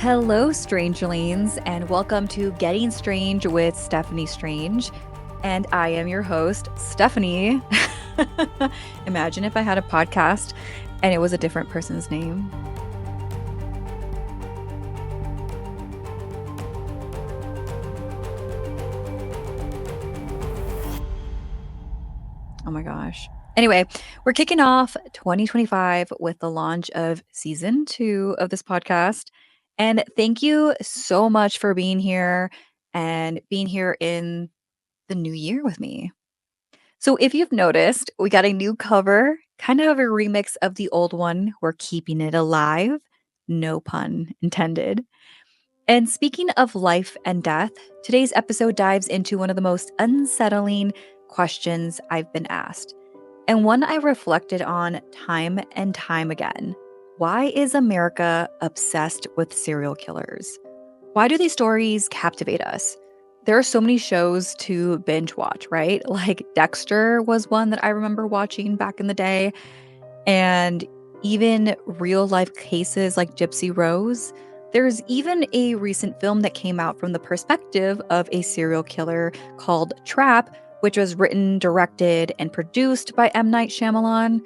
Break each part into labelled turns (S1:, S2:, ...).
S1: Hello, Strangelings, and welcome to Getting Strange with Stephanie Strange. And I am your host, Stephanie. Imagine if I had a podcast and it was a different person's name. Oh my gosh. Anyway, we're kicking off 2025 with the launch of season 2 of this podcast. And thank you so much for being here and being here in the new year with me. So, if you've noticed, we got a new cover, kind of a remix of the old one. We're keeping it alive. No pun intended. And speaking of life and death, today's episode dives into one of the most unsettling questions I've been asked, and one I reflected on time and time again. Why is America obsessed with serial killers? Why do these stories captivate us? There are so many shows to binge watch, right? Like Dexter was one that I remember watching back in the day, and even real life cases like Gypsy Rose. There's even a recent film that came out from the perspective of a serial killer called Trap, which was written, directed, and produced by M. Night Shyamalan.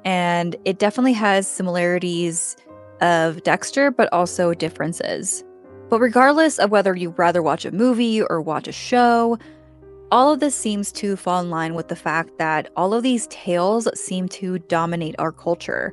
S1: And it definitely has similarities of Dexter, but also differences. But regardless of whether you rather watch a movie or watch a show, all of this seems to fall in line with the fact that all of these tales seem to dominate our culture.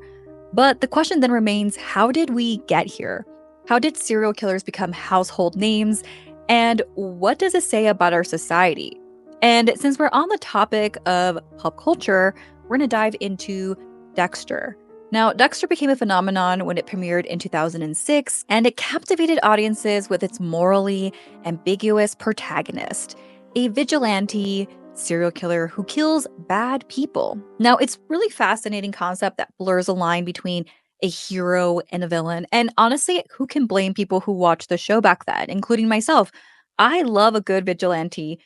S1: But the question then remains, how did we get here? How did serial killers become household names? And what does it say about our society? And since we're on the topic of pop culture, we're going to dive into Dexter. Now, Dexter became a phenomenon when it premiered in 2006, and it captivated audiences with its morally ambiguous protagonist, a vigilante serial killer who kills bad people. Now, it's really fascinating concept that blurs a line between a hero and a villain. And honestly, who can blame people who watched the show back then, including myself? I love a good vigilante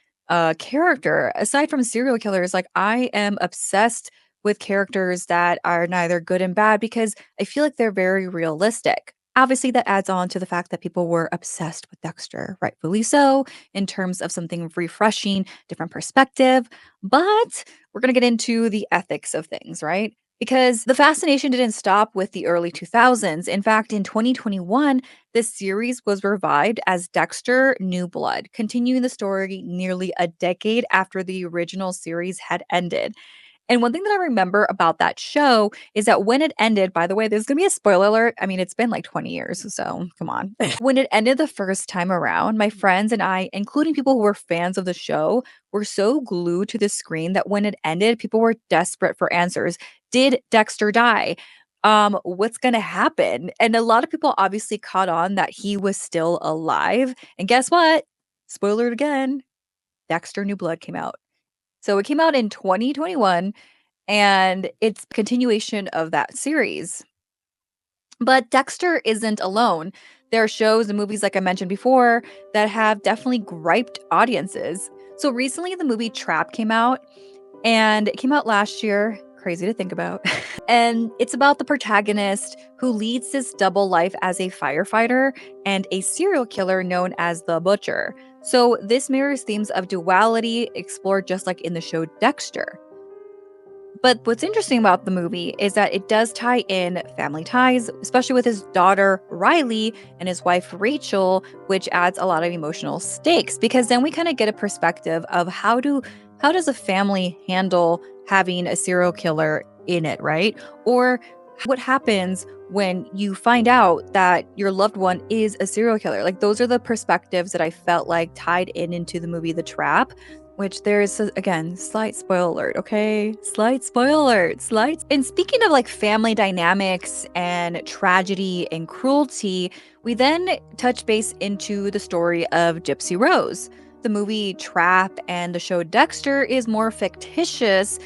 S1: character. Aside from serial killers, like I am obsessed with characters that are neither good and bad because I feel like they're very realistic. Obviously, that adds on to the fact that people were obsessed with Dexter, rightfully so, in terms of something refreshing, different perspective. But we're going to get into the ethics of things, right? Because the fascination didn't stop with the early 2000s. In fact, in 2021, this series was revived as Dexter New Blood, continuing the story nearly a decade after the original series had ended. And one thing that I remember about that show is that when it ended, by the way, there's gonna be a spoiler alert. I mean, it's been like 20 years, so come on. When it ended the first time around, my friends and I, including people who were fans of the show, were so glued to the screen that when it ended, people were desperate for answers. Did Dexter die? What's gonna happen? And a lot of people obviously caught on that he was still alive. And guess what? Spoiler alert again, Dexter New Blood came out. So it came out in 2021, and it's a continuation of that series. But Dexter isn't alone. There are shows and movies, like I mentioned before, that have definitely griped audiences. So recently, the movie Trap came out, and it came out last year. Crazy to think about. And it's about the protagonist who leads this double life as a firefighter and a serial killer known as the Butcher. So this mirrors themes of duality explored just like in the show Dexter. But what's interesting about the movie is that it does tie in family ties, especially with his daughter Riley and his wife Rachel, which adds a lot of emotional stakes because then we kind of get a perspective of how does a family handle having a serial killer in it, right? Or what happens when you find out that your loved one is a serial killer? Like those are the perspectives that I felt like tied in into the movie The Trap, which there is, again, slight spoiler alert, okay? Slight spoiler alert, slight. And speaking of like family dynamics and tragedy and cruelty, we then touch base into the story of Gypsy Rose. The movie Trap and the show Dexter is more fictitious.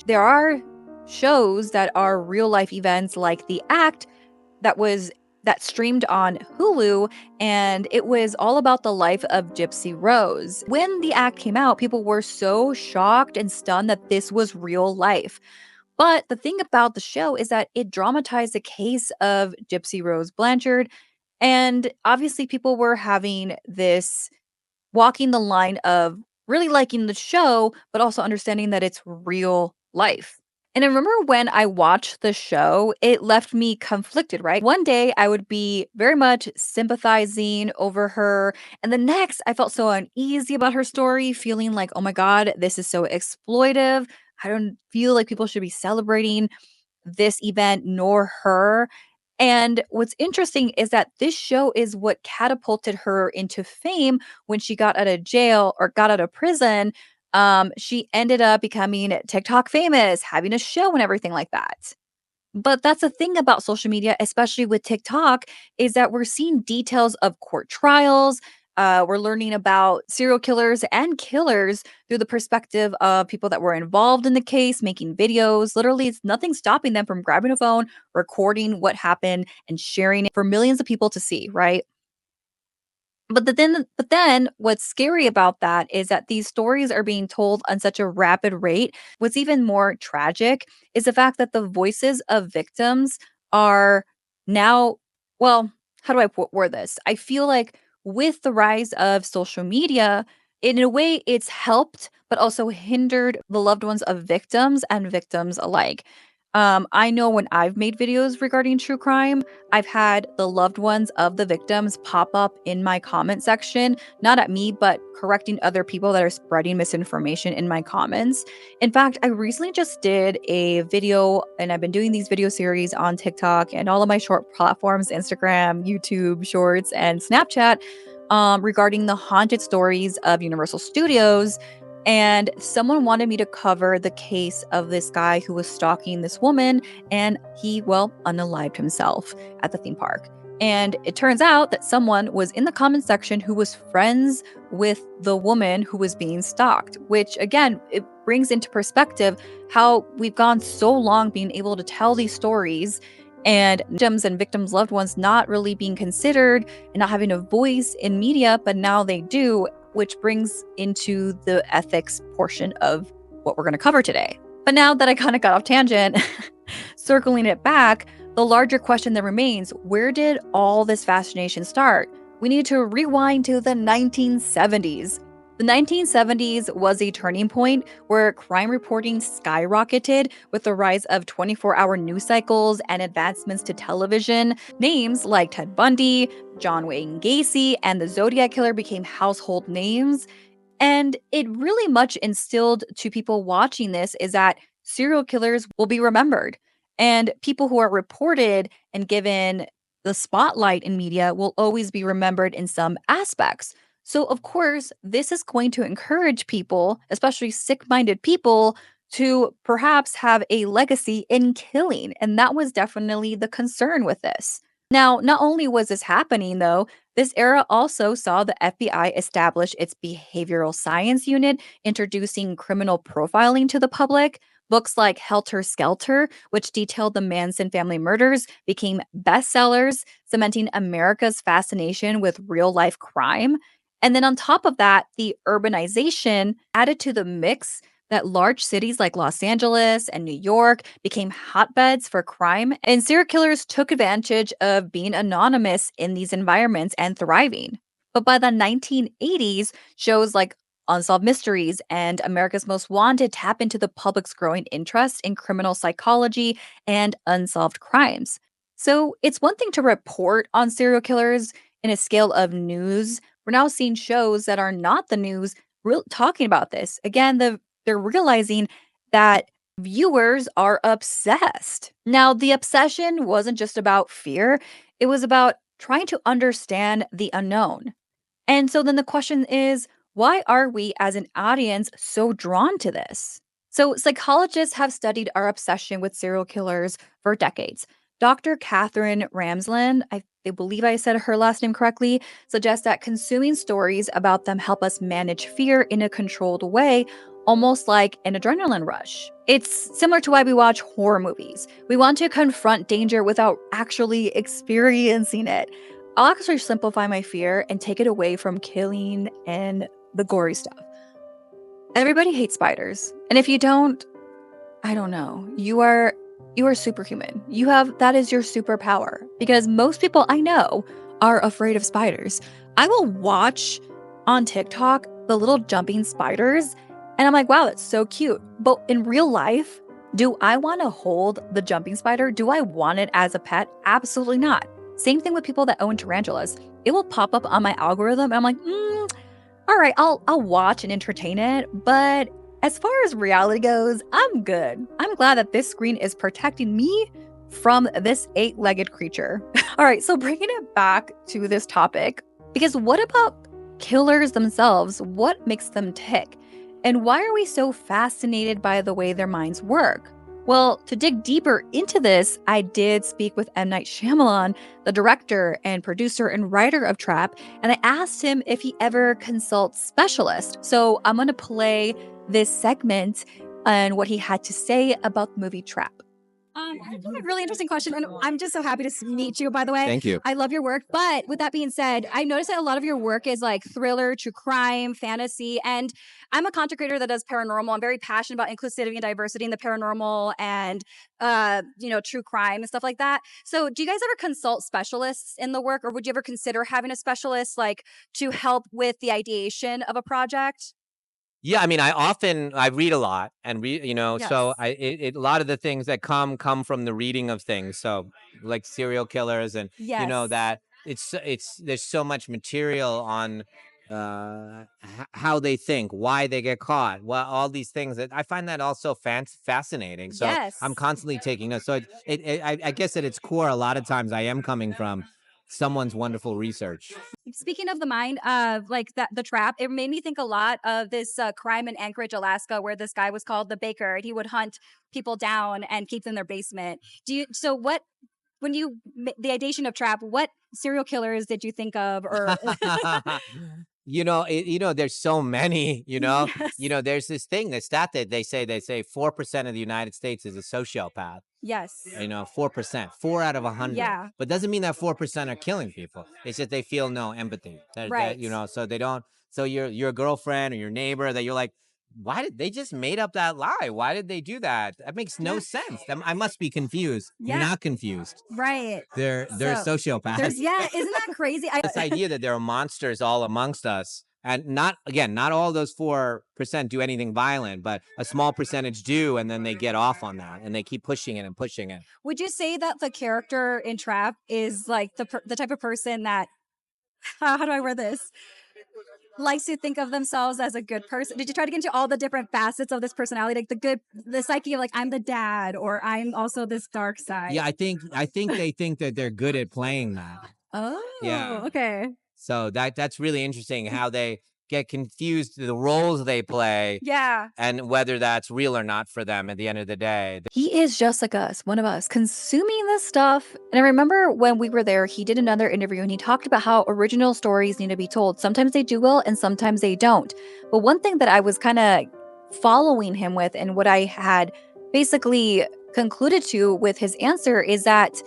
S1: There are shows that are real life events like The Act that streamed on Hulu, and it was all about the life of Gypsy Rose. When The Act came out, people were so shocked and stunned that this was real life. But the thing about the show is that it dramatized the case of Gypsy Rose Blanchard, And obviously, people were having this walking the line of really liking the show, but also understanding that it's real life. And I remember when I watched the show, it left me conflicted, right? One day I would be very much sympathizing over her. And the next, I felt so uneasy about her story, feeling like, oh my God, this is so exploitive. I don't feel like people should be celebrating this event nor her. And what's interesting is that this show is what catapulted her into fame when she got out of jail or got out of prison. She ended up becoming TikTok famous, having a show and everything like that. But that's the thing about social media, especially with TikTok, is that we're seeing details of court trials. We're learning about serial killers and killers through the perspective of people that were involved in the case, making videos. Literally, it's nothing stopping them from grabbing a phone, recording what happened, and sharing it for millions of people to see, right? But then what's scary about that is that these stories are being told on such a rapid rate. What's even more tragic is the fact that the voices of victims are now, well, how do I word this? I feel like with the rise of social media, in a way it's helped but also hindered the loved ones of victims and victims alike. I know when I've made videos regarding true crime, I've had the loved ones of the victims pop up in my comment section, not at me, but correcting other people that are spreading misinformation in my comments. In fact, I recently just did a video, and I've been doing these video series on TikTok and all of my short platforms, Instagram, YouTube, Shorts, and Snapchat, regarding the haunted stories of Universal Studios. And someone wanted me to cover the case of this guy who was stalking this woman, and he, well, unalived himself at the theme park. And it turns out that someone was in the comment section who was friends with the woman who was being stalked, which again, it brings into perspective how we've gone so long being able to tell these stories and victims' loved ones not really being considered and not having a voice in media, but now they do, which brings into the ethics portion of what we're going to cover today. But now that I kind of got off tangent, circling it back, the larger question that remains, where did all this fascination start? We need to rewind to the 1970s. The 1970s was a turning point where crime reporting skyrocketed with the rise of 24-hour news cycles and advancements to television. Names like Ted Bundy, John Wayne Gacy, and the Zodiac Killer became household names. And it really much instilled to people watching this is that serial killers will be remembered. And people who are reported and given the spotlight in media will always be remembered in some aspects. So, of course, this is going to encourage people, especially sick minded people, to perhaps have a legacy in killing. And that was definitely the concern with this. Now, not only was this happening, though, this era also saw the FBI establish its behavioral science unit, introducing criminal profiling to the public. Books like Helter Skelter, which detailed the Manson family murders, became bestsellers, cementing America's fascination with real life crime. And then on top of that, the urbanization added to the mix that large cities like Los Angeles and New York became hotbeds for crime, and serial killers took advantage of being anonymous in these environments and thriving. But by the 1980s, shows like Unsolved Mysteries and America's Most Wanted tap into the public's growing interest in criminal psychology and unsolved crimes. So it's one thing to report on serial killers in a scale of news. We're now seeing shows that are not the news talking about this. Again, they're realizing that viewers are obsessed. Now, the obsession wasn't just about fear, it was about trying to understand the unknown. And so then the question is, why are we as an audience so drawn to this? So, psychologists have studied our obsession with serial killers for decades. Dr. Catherine Ramsland, I believe I said her last name correctly, suggests that consuming stories about them help us manage fear in a controlled way, almost like an adrenaline rush. It's similar to why we watch horror movies. We want to confront danger without actually experiencing it. I'll actually simplify my fear and take it away from killing and the gory stuff. Everybody hates spiders. And if you don't, I don't know. You are superhuman. That is your superpower because most people I know are afraid of spiders. I will watch on TikTok the little jumping spiders, and I'm like, wow, that's so cute. But in real life, do I want to hold the jumping spider? Do I want it as a pet? Absolutely not. Same thing with people that own tarantulas. It will pop up on my algorithm, and I'm like, all right, I'll watch and entertain it, but as far as reality goes, I'm good. I'm glad that this screen is protecting me from this eight-legged creature. All right, so bringing it back to this topic, because what about killers themselves? What makes them tick? And why are we so fascinated by the way their minds work? Well, to dig deeper into this, I did speak with M. Night Shyamalan, the director and producer and writer of Trap, and I asked him if he ever consults specialists. So I'm going to play this segment and what he had to say about the movie Trap.
S2: That's a really interesting question, and I'm just so happy to meet you, by the way.
S3: Thank you.
S2: I love your work, but with that being said, I noticed that a lot of your work is like thriller, true crime, fantasy, and I'm a content creator that does paranormal. I'm very passionate about inclusivity and diversity in the paranormal and, true crime and stuff like that. So do you guys ever consult specialists in the work, or would you ever consider having a specialist like to help with the ideation of a project?
S3: Yeah, I mean, I read a lot and so
S2: Yes.
S3: a lot of the things that come from the reading of things. So like serial killers and
S2: Yes.
S3: that it's there's so much material on how they think, why they get caught, well, all these things that I find that also fascinating. So I'm
S2: Yes.
S3: constantly taking notes. So I guess at its core, a lot of times I am coming from someone's wonderful research.
S2: Speaking of the mind, like that, the trap, it made me think a lot of this crime in Anchorage, Alaska, where this guy was called the Baker, and he would hunt people down and keep them in their basement. So what, when the ideation of Trap, what serial killers did you think of? Or
S3: There's so many,
S2: yes,
S3: there's this thing, that stat that they say 4% of the United States is a sociopath.
S2: yes,
S3: 4%, 4 out of 100,
S2: yeah,
S3: but doesn't mean that 4% are killing people. It's just they feel no empathy.
S2: right,
S3: So they don't. So your girlfriend or your neighbor that you're like, why did they just made up that lie? Why did they do that? That makes no
S2: yeah,
S3: sense. I must be confused. You're
S2: yeah,
S3: not confused.
S2: right.
S3: They're
S2: So
S3: sociopaths.
S2: yeah, isn't that crazy?
S3: This idea that there are monsters all amongst us, and not all those 4% do anything violent, but a small percentage do, and then they get off on that and they keep pushing it and pushing it.
S2: Would you say that the character in Trap is like the type of person that how do I word this? Likes to think of themselves as a good person. Did you try to get into all the different facets of this personality, like the psyche of like I'm the dad, or I'm also this dark side?
S3: Yeah, I think they think that they're good at playing that.
S2: Oh,
S3: Yeah.
S2: okay.
S3: So that's really interesting how they get confused the roles they play
S2: Yeah.
S3: and whether that's real or not for them at the end of the day.
S1: He is just like us, one of us, consuming this stuff. And I remember when we were there, he did another interview and he talked about how original stories need to be told. Sometimes they do well and sometimes they don't. But one thing that I was kind of following him with and what I had basically concluded to with his answer is that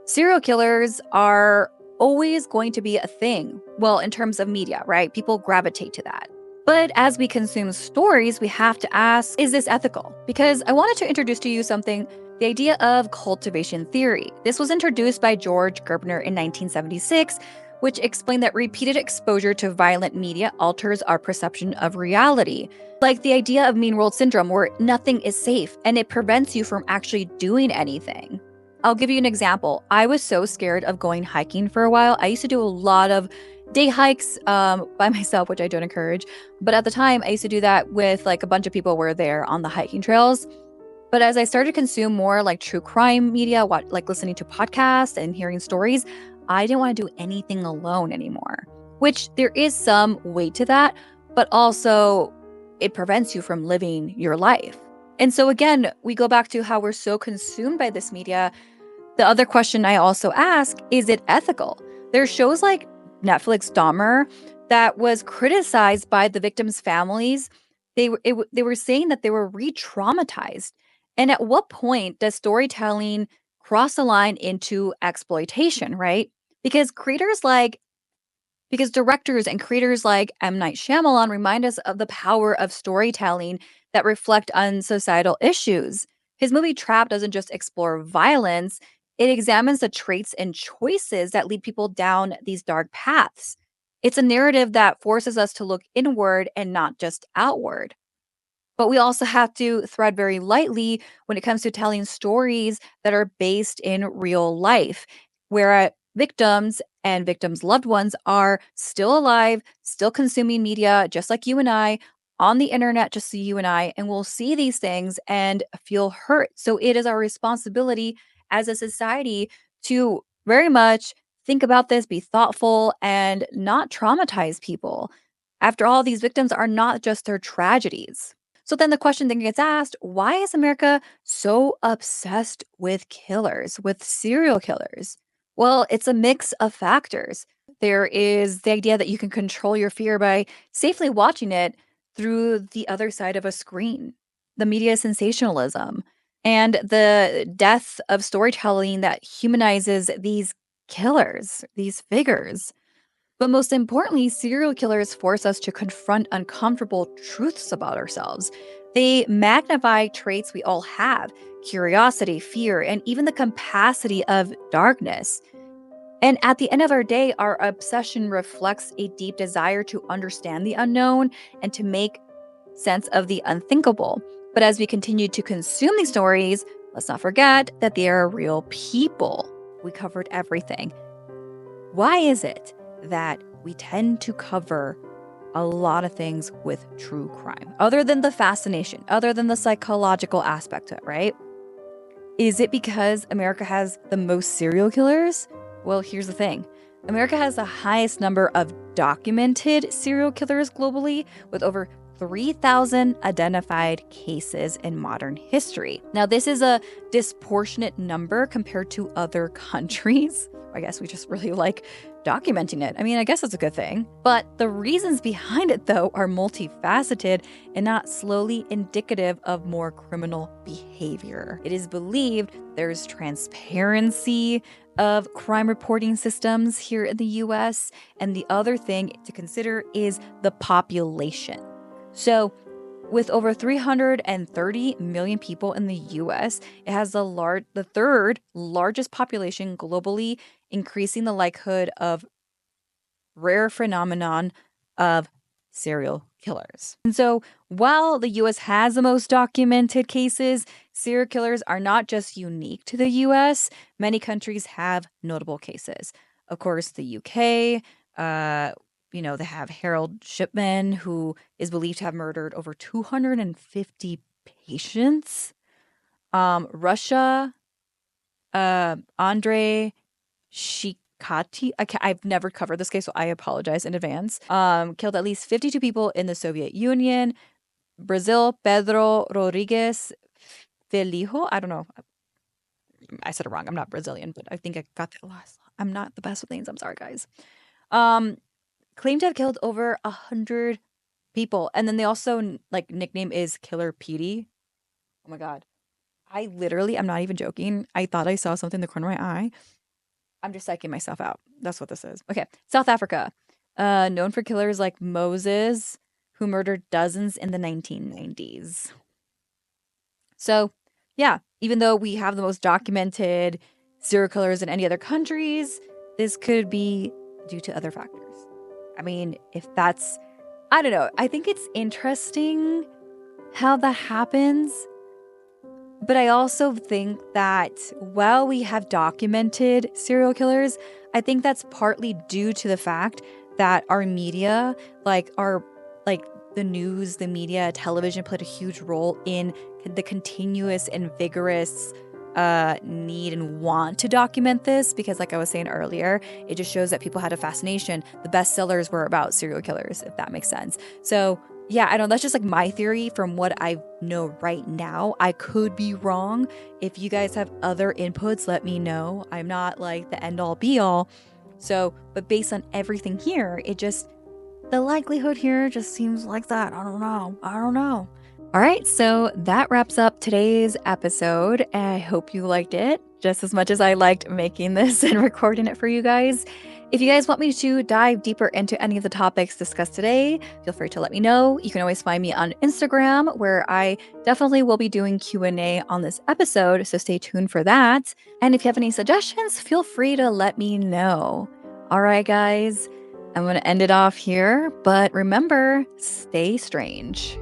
S1: serial killers are always going to be a thing. Well, in terms of media, right? People gravitate to that. But as we consume stories, we have to ask, is this ethical? Because I wanted to introduce to you something, the idea of cultivation theory. This was introduced by George Gerbner in 1976, which explained that repeated exposure to violent media alters our perception of reality. Like the idea of mean world syndrome, where nothing is safe and it prevents you from actually doing anything. I'll give you an example. I was so scared of going hiking for a while. I used to do a lot of day hikes by myself, which I don't encourage. But at the time, I used to do that with like a bunch of people were there on the hiking trails. But as I started to consume more like true crime media, like listening to podcasts and hearing stories, I didn't want to do anything alone anymore, which there is some weight to that, but also it prevents you from living your life. And so again, we go back to how we're so consumed by this media. The other question I also ask, is it ethical? There's shows like Netflix Dahmer that was criticized by the victims' families. They were saying that they were re-traumatized. And at what point does storytelling cross the line into exploitation, right? Because directors and creators like M. Night Shyamalan remind us of the power of storytelling that reflect on societal issues. His movie Trap doesn't just explore violence, It examines the traits and choices that lead people down these dark paths. It's a narrative that forces us to look inward and not just outward. But we also have to thread very lightly when it comes to telling stories that are based in real life, where victims and victims' loved ones are still alive, still consuming media, just like you and I, on the internet, just so you and I, and we'll see these things and feel hurt. So it is our responsibility as a society to very much think about this, be thoughtful, and not traumatize people. After all, these victims are not just their tragedies. So then the question then gets asked, why is America so obsessed with killers, with serial killers? Well, it's a mix of factors. There is the idea that you can control your fear by safely watching it through the other side of a screen, the media sensationalism, and the death of storytelling that humanizes these killers, these figures. But most importantly, serial killers force us to confront uncomfortable truths about ourselves. They magnify traits we all have: curiosity, fear, and even the capacity of darkness. And at the end of our day, our obsession reflects a deep desire to understand the unknown and to make sense of the unthinkable. But as we continue to consume these stories, let's not forget that they are real people. We covered everything. Why is it that we tend to cover a lot of things with true crime, other than the fascination, other than the psychological aspect of it, right? Is it because America has the most serial killers? Well, here's the thing. America has the highest number of documented serial killers globally, with over 3,000 identified cases in modern history. Now, this is a disproportionate number compared to other countries. I guess we just really like documenting it. I mean, I guess that's a good thing. But the reasons behind it, though, are multifaceted and not slowly indicative of more criminal behavior. It is believed there's transparency of crime reporting systems here in the US. And the other thing to consider is the population. So, with over 330 million people in the US, it has the third largest population globally, increasing the likelihood of rare phenomenon of serial killers. And so, while the US has the most documented cases, serial killers are not just unique to the US. Many countries have notable cases. Of course, the UK, they have Harold Shipman, who is believed to have murdered over 250 patients. Russia, Andre Shikati. I've never covered this case, so I apologize in advance. Killed at least 52 people in the Soviet Union. Brazil, Pedro Rodriguez Felijo. I don't know. I said it wrong. I'm not Brazilian, but I think I got that last. I'm not the best with names. I'm sorry, guys. Claimed to have killed over 100 people. And then they also, nickname is Killer Petey. Oh my God. I'm not even joking. I thought I saw something in the corner of my eye. I'm just psyching myself out. That's what this is. Okay. South Africa. Known for killers like Moses, who murdered dozens in the 1990s. So, yeah, even though we have the most documented serial killers in any other countries, this could be due to other factors. I mean, I don't know. I think it's interesting how that happens. But I also think that while we have documented serial killers, I think that's partly due to the fact that our media, the news, the media, television played a huge role in the continuous and vigorous need and want to document this, because like I was saying earlier, it just shows that people had a fascination. The bestsellers were about serial killers, if that makes sense. So yeah, I don't, that's just my theory from what I know right now. I could be wrong. If you guys have other inputs, let me know. I'm not the end all be all. So, but based on everything here, the likelihood here just seems like that. I don't know. All right, so that wraps up today's episode. I hope you liked it. just as much as I liked making this and recording it for you guys. If you guys want me to dive deeper into any of the topics discussed today, feel free to let me know. You can always find me on Instagram, where I definitely will be doing Q&A on this episode, so stay tuned for that. And if you have any suggestions, feel free to let me know. All right, guys, I'm going to end it off here, but remember, stay strange.